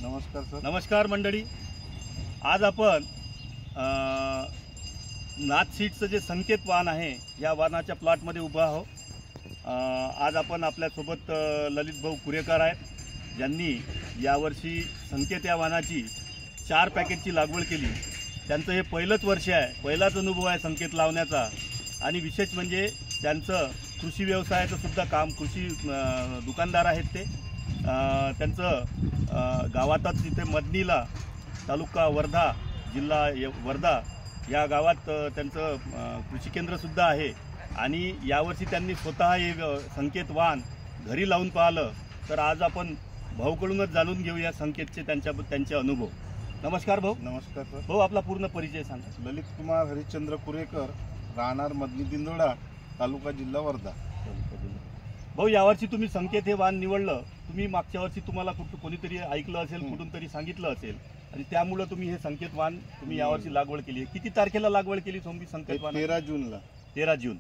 नमस्कार सर. नमस्कार मंडळी. आज आपण नाथ सीड्सचं जे संकेत वाहन आहे या वाहनाच्या प्लॉटमध्ये उभा आहोत. आज आपण आपल्यासोबत ललित भाऊ कुरेकर आहेत, ज्यांनी यावर्षी संकेत या वाहनाची 4 पॅकेटची लागवड केली. त्यांचं हे पहिलंच वर्ष आहे, पहिलाच अनुभव आहे संकेत लावण्याचा. आणि विशेष म्हणजे त्यांचं कृषी व्यवसायाचं सुद्धा काम, कृषी दुकानदार आहेत ते. त्यांचं गावातच इथे मदनीला, तालुका वर्धा, जिल्हा वर्धा या गावात त्यांचं कृषी केंद्रसुद्धा आहे. आणि यावर्षी त्यांनी स्वतः हे संकेत वाहन घरी लावून पाहिलं. तर आज आपण भाऊकडूनच जाणून घेऊया संकेतचे त्यांचे अनुभव. नमस्कार भाऊ. नमस्कार सर. भाऊ, आपला पूर्ण परिचय सांगा. ललित कुमार हरिश्चंद्र कुरेकर, राहणार मदनी दिंडोडा, तालुका जिल्हा वर्धा. भाऊ, यावर्षी तुम्ही संकेत हे वाहन निवडलं. तुम्ही मागच्या वर्षी तुम्हाला कोणीतरी ऐकलं असेल, कुठून तरी सांगितलं असेल, आणि त्यामुळे तुम्ही हे संकेत वाहन तुम्ही यावर्षी लागवड केली. किती तारखेला लागवड केली तुम्ही संकेत वाहन? 13 जूनला. 13 जून.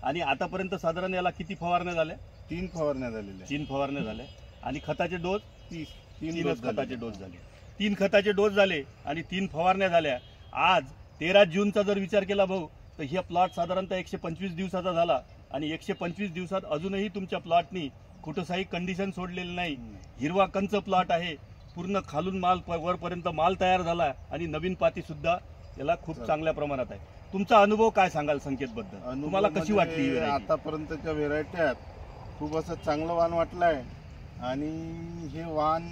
आणि आतापर्यंत साधारण याला किती फवारण्या झाल्या? 3 फवारण्या झालेल्या. 3 फवारण्या झाल्या. आणि खताचे डोस? 3 खताचे डोस झाले. 3 खताचे डोस झाले आणि 3 फवारण्या झाल्या. आज 13 जूनचा जर विचार केला भाऊ, तर हा प्लॉट साधारणतः 125 दिवसाचा झाला. आणि 125 दिवसात अजूनही तुमच्या प्लॉटनी कुठंही कंडिशन सोडलेली नाही. हिरवा कंच प्लॉट आहे. पूर्ण खालून माल वरपर्यंत माल तयार झाला. आणि नवीन पाती सुद्धा याला खूप चांगल्या प्रमाणात आहे. तुमचा अनुभव काय सांगाल संकेत बद्दल? तुम्हाला कशी वाटली? आतापर्यंतच्या व्हेरायट्यात खूप असं चांगलं वाहन वाटलं आहे. आणि हे वाहन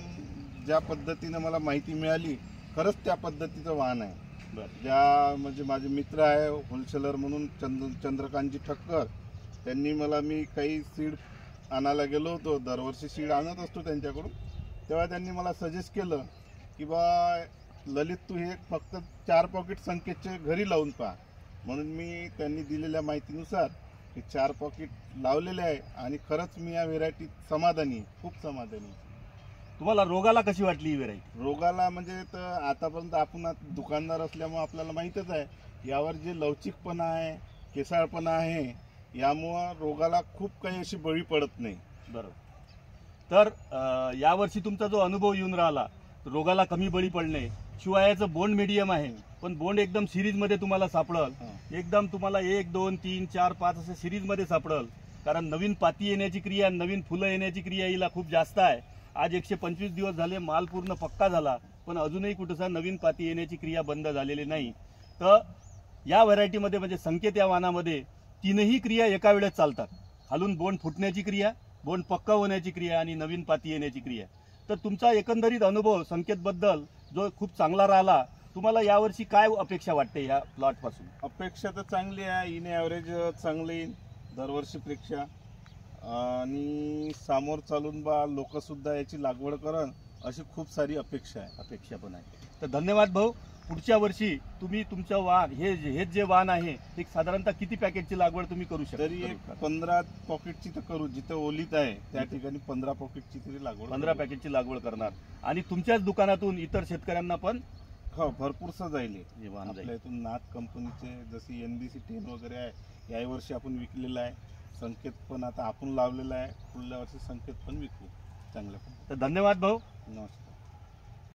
ज्या पद्धतीनं मला माहिती मिळाली, खरंच त्या पद्धतीचं वाहन आहे. ज्या म्हणजे माझे मित्र आहे होलसेलर म्हणून चंद्रकांतजी ठक्कर, त्यांनी मला, मी काही सीड आणायला गेलो होतो, दरवर्षी सीड आणत असतो त्यांच्याकडून, तेव्हा त्यांनी मला सजेस्ट केलं की बा ललित, तू हे फक्त 4 पॉकेट संकेतचे घरी लावून पहा. म्हणून मी त्यांनी दिलेल्या माहितीनुसार हे 4 पॉकेट लावलेले आहे. आणि खरंच मी या व्हेरायटीत समाधानी, खूप समाधानी. तुम्हाला रोगाला कशी वाटली ही व्हेरायटी? रोगाला म्हणजे तर आतापर्यंत आपण दुकानदार असल्यामुळे आपल्याला माहीतच आहे, यावर जे लवचिकपणा आहे, केसाळपणा आहे, यामुळं रोगाला खूप काही अशी बळी पडत नाही. बरोबर. तर यावर्षी तुमचा जो अनुभव येऊन राहिला, रोगाला कमी बळी पडणे. शिवाय याचं बोंड मीडियम आहे, पण बोंड एकदम सिरीजमध्ये तुम्हाला सापडल. एकदम तुम्हाला 1, 2, 3, 4, 5 असे सिरीजमध्ये सापडल. कारण नवीन पाती येण्याची क्रिया, नवीन फुलं येण्याची क्रिया हिला खूप जास्त आहे. आज 125 दिवस झाले, माल पूर्ण पक्का झाला, पण अजूनही कुठंसा नवीन पाती येण्याची क्रिया बंद झालेली नाही. तर या व्हरायटीमध्ये म्हणजे संकेत या वाहनामध्ये 3ही क्रिया एका वेळेस चालतात. खालून बोंड फुटण्याची क्रिया, बोंड पक्का होण्याची क्रिया आणि नवीन पाती येण्याची क्रिया. तर तुमचा एकंदरीत अनुभव संकेतबद्दल जो खूप चांगला राहिला. तुम्हाला यावर्षी काय अपेक्षा वाटते या प्लॉटपासून? अपेक्षा तर चांगली आहे, इन ॲव्हरेज चांगली दरवर्षीपेक्षा. आणि समोर चालून बा लोकसुद्धा याची लागवड करण, अशी खूप सारी अपेक्षा पण आहे. तर धन्यवाद भाऊ. पुढच्या वर्षी तुम्ही तुमचं वाहन हे जे वाहन आहे ते साधारणतः किती पॅकेटची लागवड तुम्ही करू शकता? तरी 15 पॉकेटची तर करू. जिथे ओलीत आहे त्या ठिकाणी 15 पॉकेटची तरी लागवड, 15 पॅकेटची लागवड करणार. आणि तुमच्याच दुकानातून इतर शेतकऱ्यांना पण भरपूरसं जाईल. आपल्या इथून नाथ कंपनीचे जसे NBC 10 वगैरे आहे, याही वर्षी आपण विकलेलं आहे. संकेत पण आता आपण लावलेला आहे. पुढल्या वर्षी संकेत पण विकू चांगल्या. तर धन्यवाद भाऊ. नमस्कार.